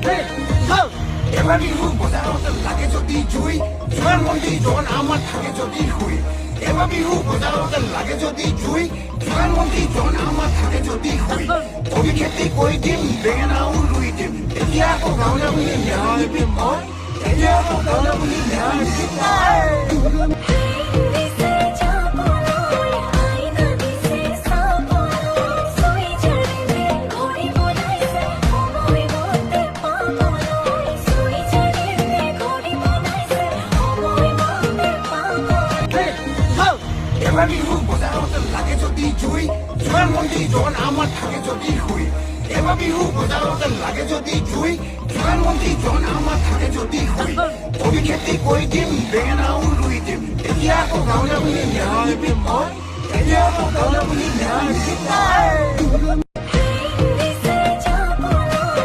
এবাৰ বিহু বজাৰত লাগে যদি জুই জোৱাৰ মন্দি জন আমাৰ থাকে যদি শুই এবাৰ বিহু বজাৰত লাগে যদি জুই জোৱাৰ মন্দি জন আমাৰ থাকে যদি শুই কবি খেতি কৰি দিম বেঙেনাও ৰুই দিম এতিয়া আকৌ গাঁৱলীয়া বুলি ন্যায় দিম মই এতিয়া আকৌ গাঁৱলীয়া বুলি ন্যায় দিম এবাৰ বিহু বজাৰত লাগে যদি জুই জোৱাৰ মন্দি জন আমাৰ থাকে যদি শুই এবাৰ বিহু বজাৰত লাগে যদি জুই জোৱাৰ মন্দি জন আমাৰ থাকে যদি শুই কবি খেতি কৰি দিম বেঙেনাও ৰুই দিম এতিয়া আকৌ গাঁৱলীয়া বুলি ন্যায় দিম মই এতিয়া আকৌ গাঁৱলীয়া বুলি ন্যায় দিম